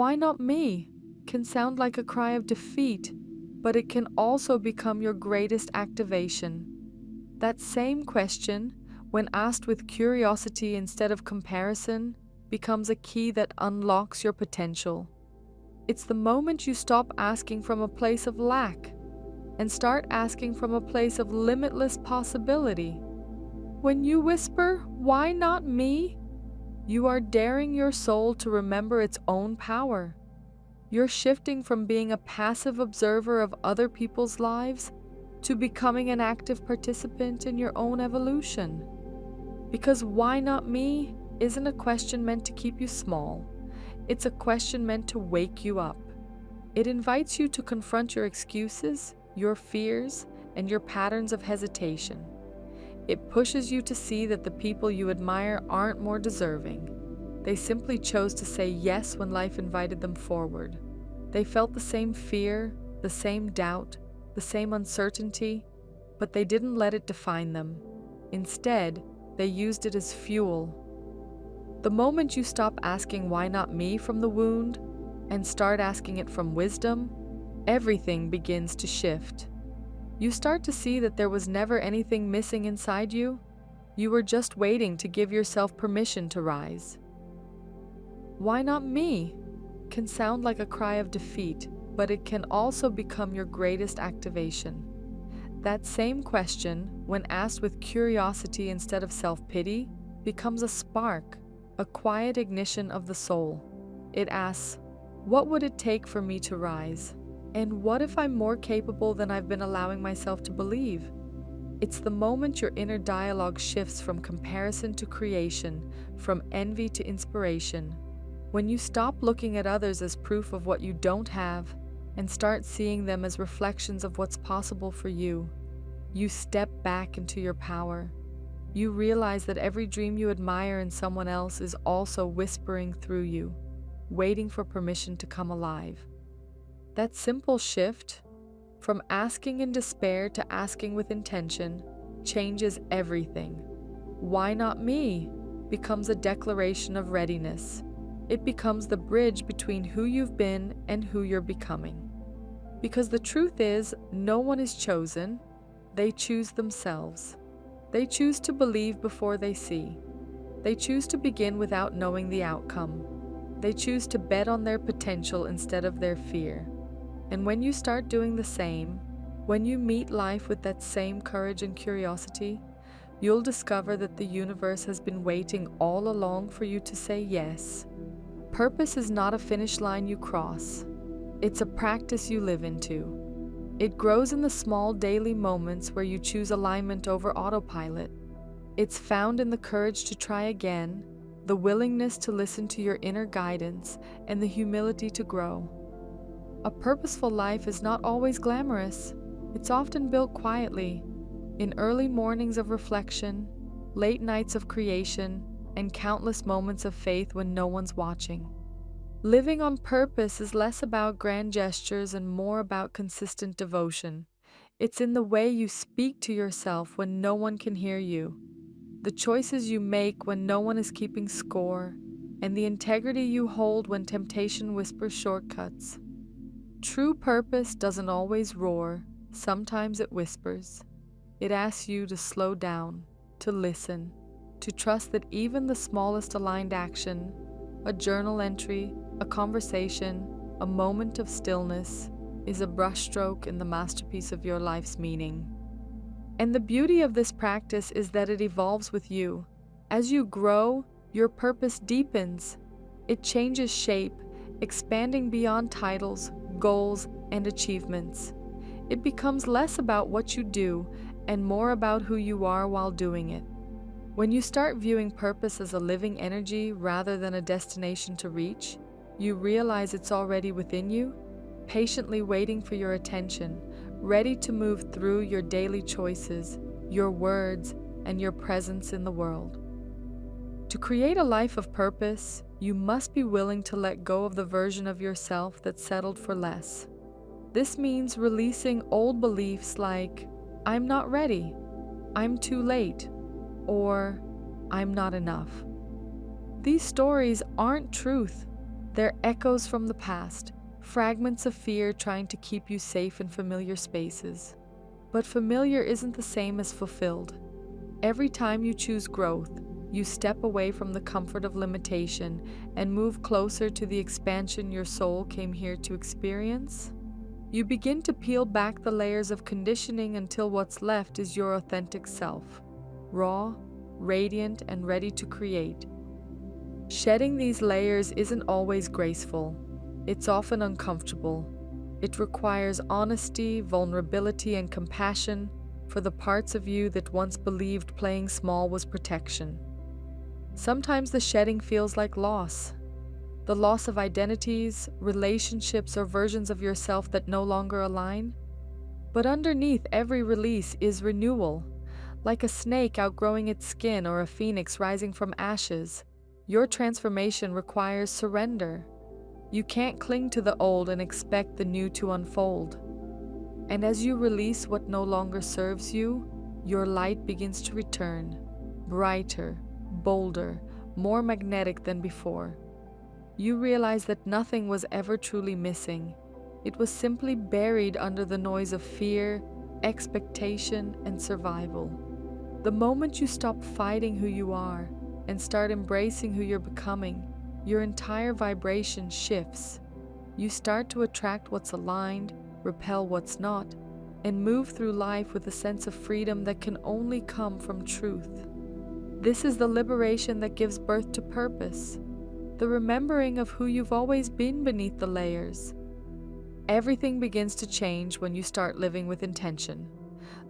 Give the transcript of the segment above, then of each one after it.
"Why not me?" can sound like a cry of defeat, but it can also become your greatest activation. That same question, when asked with curiosity instead of comparison, becomes a key that unlocks your potential. It's the moment you stop asking from a place of lack and start asking from a place of limitless possibility. When you whisper, "Why not me?" you are daring your soul to remember its own power. You're shifting from being a passive observer of other people's lives to becoming an active participant in your own evolution. Because "why not me" isn't a question meant to keep you small. It's a question meant to wake you up. It invites you to confront your excuses, your fears, and your patterns of hesitation. It pushes you to see that the people you admire aren't more deserving. They simply chose to say yes when life invited them forward. They felt the same fear, the same doubt, the same uncertainty, but they didn't let it define them. Instead, they used it as fuel. The moment you stop asking "why not me" from the wound and start asking it from wisdom, everything begins to shift. You start to see that there was never anything missing inside you. You were just waiting to give yourself permission to rise. "Why not me" can sound like a cry of defeat, but it can also become your greatest activation. That same question, when asked with curiosity instead of self-pity, becomes a spark, a quiet ignition of the soul. It asks, "What would it take for me to rise? And what if I'm more capable than I've been allowing myself to believe?" It's the moment your inner dialogue shifts from comparison to creation, from envy to inspiration. When you stop looking at others as proof of what you don't have and start seeing them as reflections of what's possible for you, you step back into your power. You realize that every dream you admire in someone else is also whispering through you, waiting for permission to come alive. That simple shift, from asking in despair to asking with intention, changes everything. "Why not me" becomes a declaration of readiness. It becomes the bridge between who you've been and who you're becoming. Because the truth is, no one is chosen, they choose themselves. They choose to believe before they see. They choose to begin without knowing the outcome. They choose to bet on their potential instead of their fear. And when you start doing the same, when you meet life with that same courage and curiosity, you'll discover that the universe has been waiting all along for you to say yes. Purpose is not a finish line you cross. It's a practice you live into. It grows in the small daily moments where you choose alignment over autopilot. It's found in the courage to try again, the willingness to listen to your inner guidance, and the humility to grow. A purposeful life is not always glamorous. It's often built quietly, in early mornings of reflection, late nights of creation, and countless moments of faith when no one's watching. Living on purpose is less about grand gestures and more about consistent devotion. It's in the way you speak to yourself when no one can hear you, the choices you make when no one is keeping score, and the integrity you hold when temptation whispers shortcuts. True purpose doesn't always roar, sometimes it whispers. It asks you to slow down, to listen, to trust that even the smallest aligned action, a journal entry, a conversation, a moment of stillness, is a brushstroke in the masterpiece of your life's meaning. And the beauty of this practice is that it evolves with you. As you grow, your purpose deepens. It changes shape, expanding beyond titles, goals, and achievements. It becomes less about what you do and more about who you are while doing it. When you start viewing purpose as a living energy rather than a destination to reach, you realize it's already within you, patiently waiting for your attention, ready to move through your daily choices, your words, and your presence in the world. To create a life of purpose, you must be willing to let go of the version of yourself that settled for less. This means releasing old beliefs like, "I'm not ready," "I'm too late," or "I'm not enough." These stories aren't truth. They're echoes from the past, fragments of fear trying to keep you safe in familiar spaces. But familiar isn't the same as fulfilled. Every time you choose growth, you step away from the comfort of limitation and move closer to the expansion your soul came here to experience. You begin to peel back the layers of conditioning until what's left is your authentic self, raw, radiant, and ready to create. Shedding these layers isn't always graceful. It's often uncomfortable. It requires honesty, vulnerability, and compassion for the parts of you that once believed playing small was protection. Sometimes the shedding feels like loss. The loss of identities, relationships, or versions of yourself that no longer align. But underneath every release is renewal. Like a snake outgrowing its skin or a phoenix rising from ashes, your transformation requires surrender. You can't cling to the old and expect the new to unfold. And as you release what no longer serves you, your light begins to return, brighter, bolder, more magnetic than before. You realize that nothing was ever truly missing. It was simply buried under the noise of fear, expectation, and survival. The moment you stop fighting who you are and start embracing who you're becoming, your entire vibration shifts. You start to attract what's aligned, repel what's not, and move through life with a sense of freedom that can only come from truth. This is the liberation that gives birth to purpose, the remembering of who you've always been beneath the layers. Everything begins to change when you start living with intention.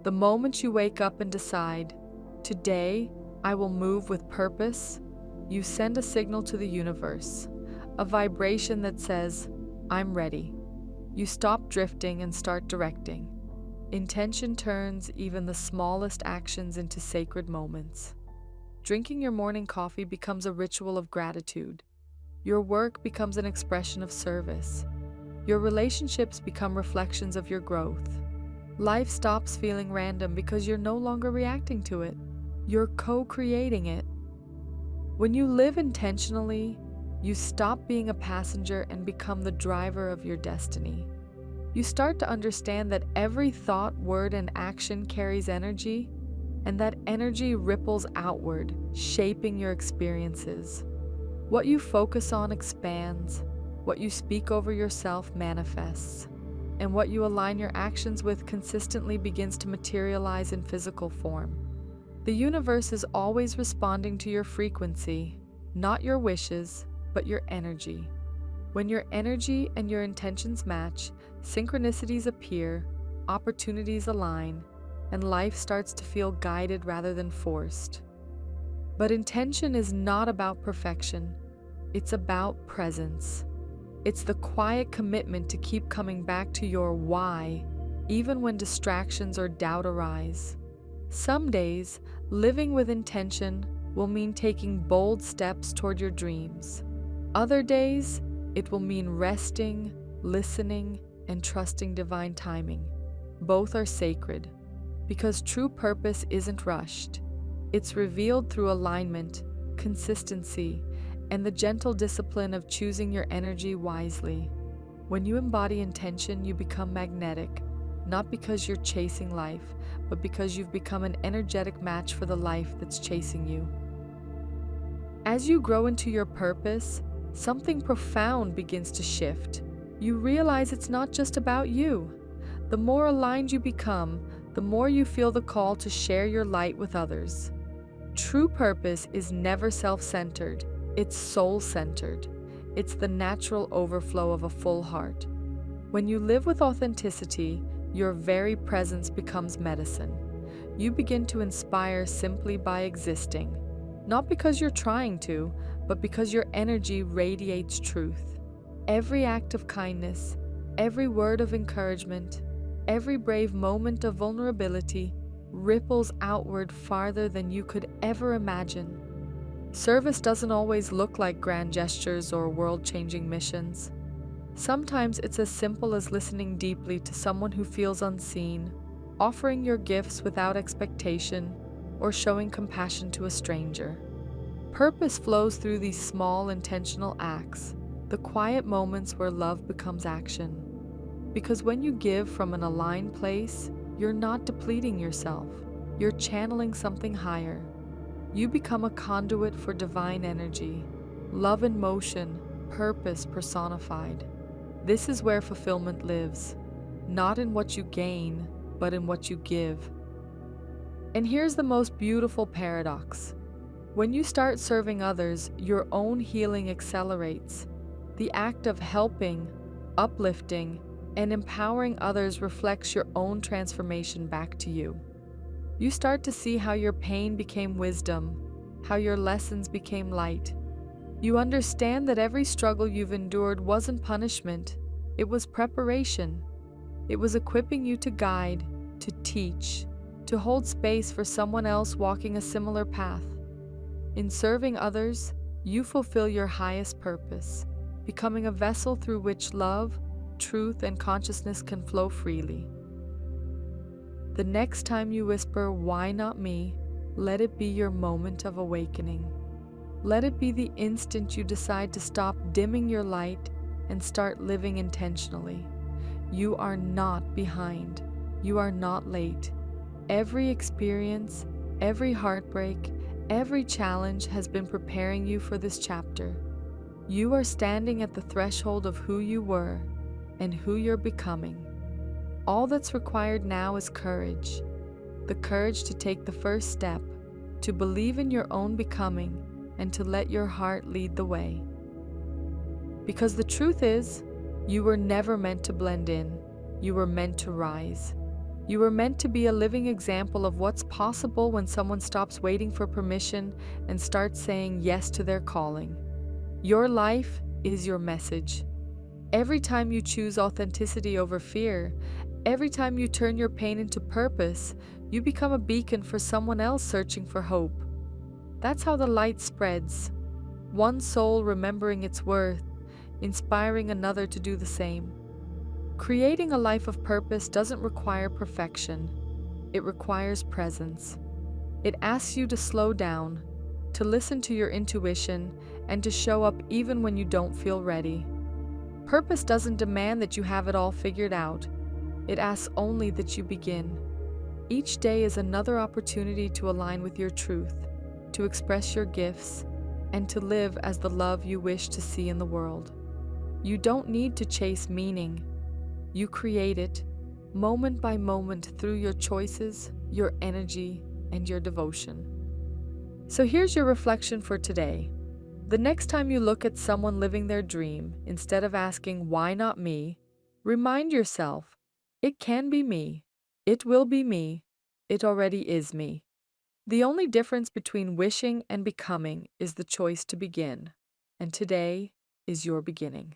The moment you wake up and decide, "Today, I will move with purpose," you send a signal to the universe, a vibration that says, "I'm ready." You stop drifting and start directing. Intention turns even the smallest actions into sacred moments. Drinking your morning coffee becomes a ritual of gratitude. Your work becomes an expression of service. Your relationships become reflections of your growth. Life stops feeling random because you're no longer reacting to it. You're co-creating it. When you live intentionally, you stop being a passenger and become the driver of your destiny. You start to understand that every thought, word, and action carries energy, and that energy ripples outward, shaping your experiences. What you focus on expands, what you speak over yourself manifests, and what you align your actions with consistently begins to materialize in physical form. The universe is always responding to your frequency, not your wishes, but your energy. When your energy and your intentions match, synchronicities appear, opportunities align, and life starts to feel guided rather than forced. But intention is not about perfection. It's about presence. It's the quiet commitment to keep coming back to your why, even when distractions or doubt arise. Some days, living with intention will mean taking bold steps toward your dreams. Other days, it will mean resting, listening, and trusting divine timing. Both are sacred, because true purpose isn't rushed. It's revealed through alignment, consistency, and the gentle discipline of choosing your energy wisely. When you embody intention, you become magnetic, not because you're chasing life, but because you've become an energetic match for the life that's chasing you. As you grow into your purpose, something profound begins to shift. You realize it's not just about you. The more aligned you become, the more you feel the call to share your light with others. True purpose is never self-centered, it's soul-centered. It's the natural overflow of a full heart. When you live with authenticity, your very presence becomes medicine. You begin to inspire simply by existing, not because you're trying to, but because your energy radiates truth. Every act of kindness, every word of encouragement, every brave moment of vulnerability ripples outward farther than you could ever imagine. Service doesn't always look like grand gestures or world-changing missions. Sometimes it's as simple as listening deeply to someone who feels unseen, offering your gifts without expectation, or showing compassion to a stranger. Purpose flows through these small, intentional acts, the quiet moments where love becomes action. Because when you give from an aligned place, you're not depleting yourself, you're channeling something higher. You become a conduit for divine energy, love in motion, purpose personified. This is where fulfillment lives, not in what you gain, but in what you give. And here's the most beautiful paradox. When you start serving others, your own healing accelerates. The act of helping, uplifting, and empowering others reflects your own transformation back to you. You start to see how your pain became wisdom, how your lessons became light. You understand that every struggle you've endured wasn't punishment, it was preparation. It was equipping you to guide, to teach, to hold space for someone else walking a similar path. In serving others, you fulfill your highest purpose, becoming a vessel through which love, truth, and consciousness can flow freely. The next time you whisper, "Why not me?" let it be your moment of awakening. Let it be the instant you decide to stop dimming your light and start living intentionally. You are not behind. You are not late. Every experience, every heartbreak, every challenge has been preparing you for this chapter. You are standing at the threshold of who you were and who you're becoming. All that's required now is courage. The courage to take the first step, to believe in your own becoming, and to let your heart lead the way. Because the truth is, you were never meant to blend in. You were meant to rise. You were meant to be a living example of what's possible when someone stops waiting for permission and starts saying yes to their calling. Your life is your message. Every time you choose authenticity over fear, every time you turn your pain into purpose, you become a beacon for someone else searching for hope. That's how the light spreads. One soul remembering its worth, inspiring another to do the same. Creating a life of purpose doesn't require perfection. It requires presence. It asks you to slow down, to listen to your intuition, and to show up even when you don't feel ready. Purpose doesn't demand that you have it all figured out. It asks only that you begin. Each day is another opportunity to align with your truth, to express your gifts, and to live as the love you wish to see in the world. You don't need to chase meaning. You create it, moment by moment, through your choices, your energy, and your devotion. So here's your reflection for today. The next time you look at someone living their dream, instead of asking, "Why not me?" remind yourself, it can be me. It will be me. It already is me. The only difference between wishing and becoming is the choice to begin. And today is your beginning.